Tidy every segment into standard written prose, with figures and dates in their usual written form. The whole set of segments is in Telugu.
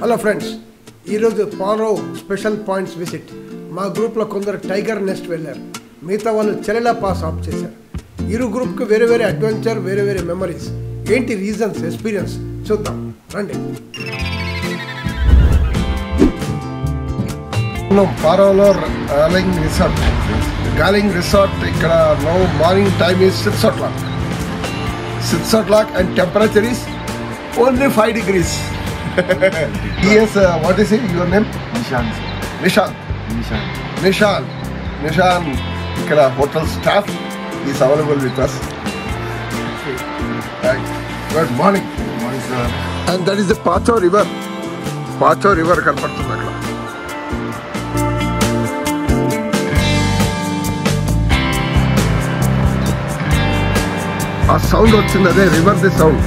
హలో ఫ్రెండ్స్, ఈరోజు పారో స్పెషల్ పాయింట్స్ విజిట్. మా గ్రూప్లో కొందరు టైగర్ నెస్ట్ వెళ్ళారు, మిగతా వాళ్ళు చెలెలా పాస్ ఆఫ్ చేశారు. ఇరు గ్రూప్కి వేరే వేరే అడ్వెంచర్, వేరే వేరే మెమరీస్. ఏంటి రీజన్స్, ఎక్స్పీరియన్స్ చూద్దాం రండి. పారోలో గాలింగ్ రిసార్ట్ ఇక్కడ now morning time is 6 o'clock and temperature is only 5 degrees. Yes, what is it? Your name? Nishan. Ikkada hotel staff is available with us. Good morning. Good morning, sir. And that is the Pacho River. Pacho River కనపడుతుంది అక్కడ. ఆ సౌండ్ వచ్చింది, అదే river the sound.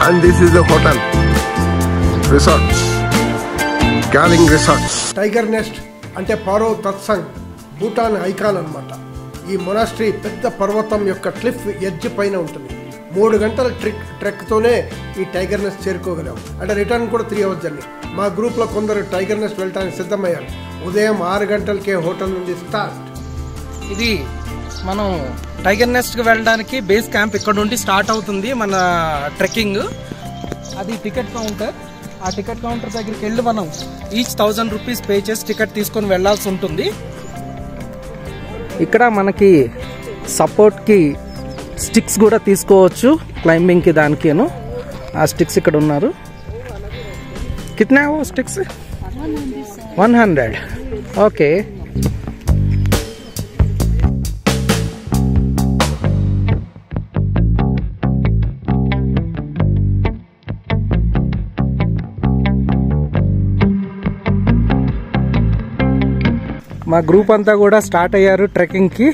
And this is the hotel resorts, Galing Resorts. Tiger nest అంటే పారో తత్సంగ్ భూటాన్ ఐకాన్ అన్నమాట. ఈ మొనాస్ట్రీ పెద్ద పర్వతం యొక్క క్లిఫ్ ఎడ్జ్ పైన ఉంటుంది. 3 గంటల ట్రెక్తోనే ఈ టైగర్ నెస్ట్ చేరుకోగలాం. అంటే రిటర్న్ కూడా 3 hours జర్నీ. మా గ్రూప్లో కొందరు టైగర్ నెస్ట్ వెళ్ళడానికి సిద్ధమయ్యారు. ఉదయం 6 గంటలకే హోటల్ నుండి స్టార్ట్. ఇది మనం టైగర్ నెస్ట్కి వెళ్ళడానికి బేస్ క్యాంప్ ఇక్కడ నుండి స్టార్ట్ అవుతుంది మన ట్రెక్కింగ్. అది టికెట్ కౌంటర్. ఆ టికెట్ కౌంటర్ దగ్గరికి వెళ్ళి మనం ఈచ్ 1000 రూపీస్ పే చేసి టికెట్ తీసుకొని వెళ్ళాల్సి ఉంటుంది. ఇక్కడ మనకి సపోర్ట్కి స్టిక్స్ కూడా తీసుకోవచ్చు, క్లైంబింగ్కి దానికేను. ఆ స్టిక్స్ ఇక్కడ ఉన్నారు. కిట్నా స్టిక్స్? 100. ఓకే. మా గ్రూప్ అంతా కూడా స్టార్ట్ అయ్యారు ట్రెక్కింగ్కి.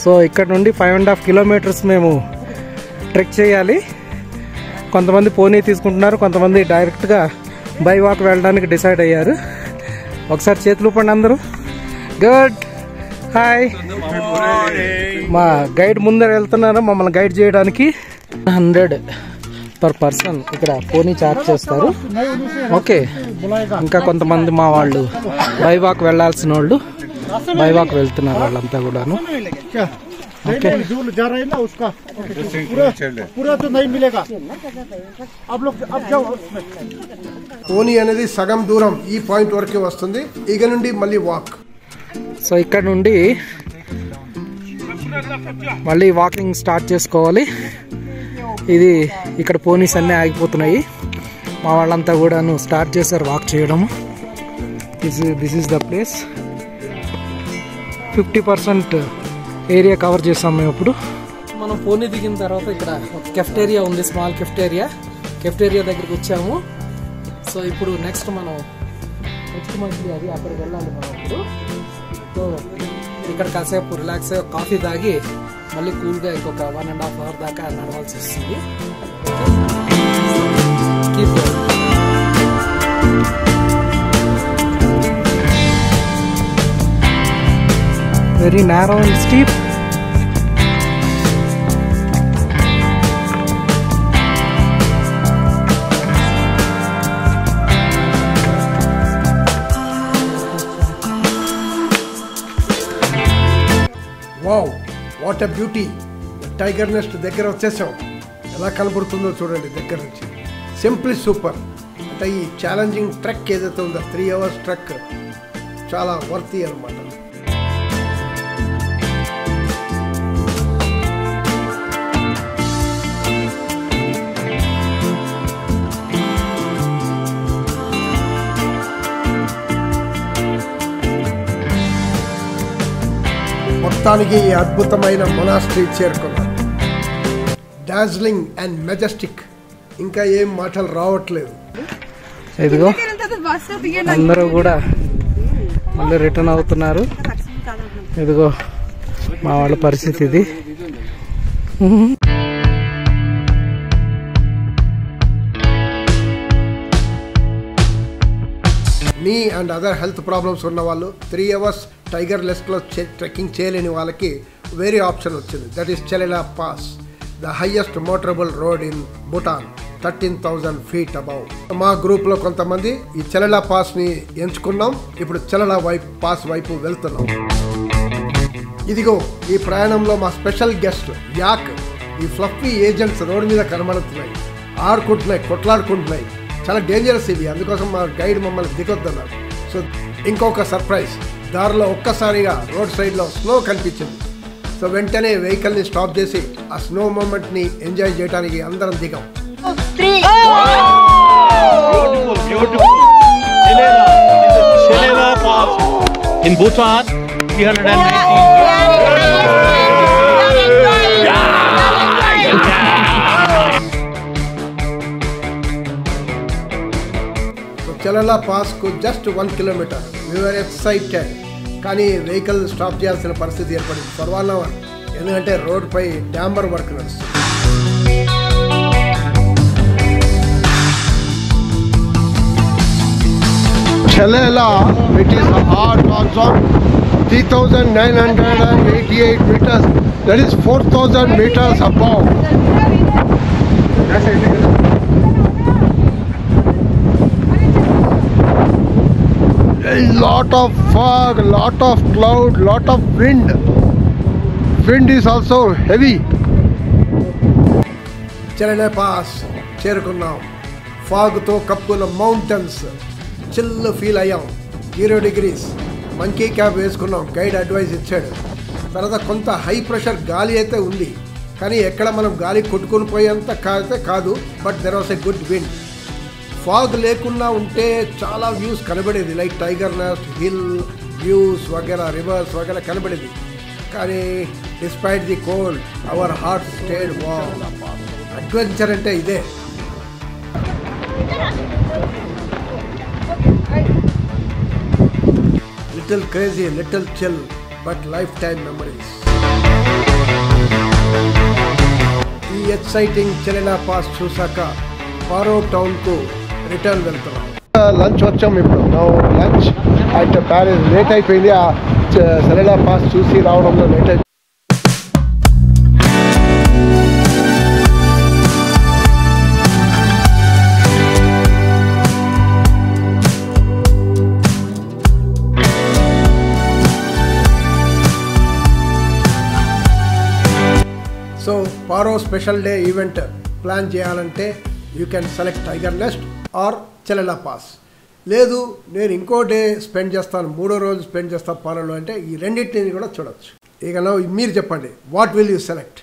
సో ఇక్కడ నుండి 5.5 kilometers మేము ట్రెక్ చేయాలి. కొంతమంది పోనీ తీసుకుంటున్నారు, కొంతమంది డైరెక్ట్గా బై వాక్ వెళ్ళడానికి డిసైడ్ అయ్యారు. ఒకసారి చేతులు ఊపండి అందరూ. గుడ్. హాయ్. మా గైడ్ ముందర వెళ్తున్నారు మమ్మల్ని గైడ్ చేయడానికి. 100 per person ఇక్కడ పోనీ చార్జ్ చేస్తారు. ఓకే. ఇంకా కొంతమంది మా వాళ్ళు బై వాక్ వెళ్ళాల్సిన వాళ్ళు బై వాక్ వెళ్తున్నారు వాళ్ళంతా కూడాను. పోనీ అనేది సగం దూరం ఈ పాయింట్ వరకే వస్తుంది. ఇక నుండి మళ్ళీ వాక్. సో ఇక్కడ నుండి మళ్ళీ వాకింగ్ స్టార్ట్ చేసుకోవాలి. ఇది ఇక్కడ పోనీస్ అన్నీ ఆగిపోతున్నాయి. మా వాళ్ళంతా కూడాను స్టార్ట్ చేశారు వాక్ చేయడము. This is the place. 50% area cover చేసాం మేము ఇప్పుడు. మనం పోనీ దిగిన తర్వాత ఇక్కడ ఒక కెఫ్టేరియా ఉంది, స్మాల్ కెఫ్టేరియా దగ్గరికి వచ్చాము. సో ఇప్పుడు నెక్స్ట్ మంత్లీ అది అక్కడికి వెళ్ళాలి మనం ఇప్పుడు. సో ఇక్కడ కాసేపు రిలాక్స్ అయ్యి కాఫీ తాగి మళ్ళీ కూల్గా ఇంకొక 1.5 hour దాకా నడవాల్సి వస్తుంది. Very narrow and steep. Wow, what a beauty. Tiger nest దగ్గర వచ్చేసాం. ఎలా కనబడుతుందో చూడండి దగ్గర నుంచి. Simply super. అంటే ఈ ఛాలెంజింగ్ ట్రెక్ ఏదైతే ఉందో 3 hours ట్రెక్ చాలా వర్తీ అనమాట. మొత్తానికి ఈ అద్భుతమైన మొనాస్ట్రీ చేరుకున్నాం. Dazzling and Majestic. ఇంకా ఏం మాటలు రావట్లేదు. ఇదిగో అందరూ కూడా మళ్ళీ రిటర్న్ అవుతున్నారు. ఇదిగో మా వాళ్ళ పరిస్థితి ఇది. నీ అండ్ అదర్ హెల్త్ ప్రాబ్లమ్స్ ఉన్న వాళ్ళు 3 hours టైగర్ నెస్ట్లో ట్రెక్కింగ్ చేయలేని వాళ్ళకి వేరే ఆప్షన్ వచ్చింది. That is Chelela pass, the highest motorable road in Bhutan, 13,000 feet above. మా గ్రూప్లో కొంతమంది ఈ చెలెలా పాస్ని ఎంచుకున్నాం. ఇప్పుడు చెలెలా పాస్ వైపు వెళ్తున్నాం. ఇదిగో ఈ ప్రయాణంలో మా స్పెషల్ గెస్ట్ యాక్. ఈ ఫ్లఫీ ఏజెంట్స్ రోడ్డు మీద కనబడుతున్నాయి, ఆడుకుంటున్నాయి, కొట్లాడుకుంటున్నాయి. చాలా డేంజరస్ ఇవి, అందుకోసం మా గైడ్ మమ్మల్ని దిగొద్దన్నారు. సో ఇంకొక సర్ప్రైజ్, దారిలో ఒక్కసారిగా రోడ్ సైడ్లో స్నో కనిపించింది. సో వెంటనే వెహికల్ని స్టాప్ చేసి ఆ స్నో మూమెంట్ని ఎంజాయ్ చేయడానికి అందరం దిగాం. In Bhutan, 380. చెలెలా పాస్కు just 1 kilometer. We were excited. కానీ వెహికల్ స్టాప్ చేయాల్సిన పరిస్థితి ఏర్పడింది ఫర్ 1 hour. ఎందుకంటే రోడ్పై డాంబర్ వర్క్ నడుస్తుంది. చెలెలా, it is a hard rock zone, 3,988 meters. That is 4,000 meters above. A lot of fog, lot of cloud, lot of wind. Wind is also heavy. Chelela pass చేరుకున్నాం. ఫాగ్తో కప్పుకున్న మౌంటైన్స్, చిల్ ఫీల్ అయ్యాం. 0 degrees. మంకీ క్యాప్ వేసుకున్నాం, గైడ్ అడ్వైస్ ఇచ్చాడు. తర్వాత కొంత హై ప్రెషర్ గాలి అయితే ఉంది, కానీ ఎక్కడ మనం గాలి కొట్టుకుని పోయేంత కాదు. But there was a good wind. Fog లేకుండా ఉంటే చాలా వ్యూస్ కనబడేది, like tiger nest, hill views వగేరా, రివర్స్ వగేరా కనబడేది. కానీ despite the cold our heart stayed warm. Adventure అంటే ఇదే. Little crazy, little chill, but life time memories. ఈ ఎక్సైటింగ్ చెలెలా పాస్ చూసాక పారో టౌన్కు రిటర్న్ వెళ్తున్నాం. లంచ్ వచ్చాం ఇప్పుడు. లంచ్ అయితే ప్యారిస్ లేట్ అయిపోయింది. ఆ చెలెలా పాస్ చూసి రావడంలో లేట్ అయిపోయింది. So Paro special day event plan చేయాలంటే you can select tiger nest or Chelela pass. లేదు నేను ఇంకో డే స్పెండ్ చేస్తాను, 3వ రోజు స్పెండ్ చేస్తాను పారోలో అంటే ఈ రెండింటిని కూడా చూడొచ్చు. ఇక మీరు చెప్పండి, వాట్ విల్ యూ సెలెక్ట్?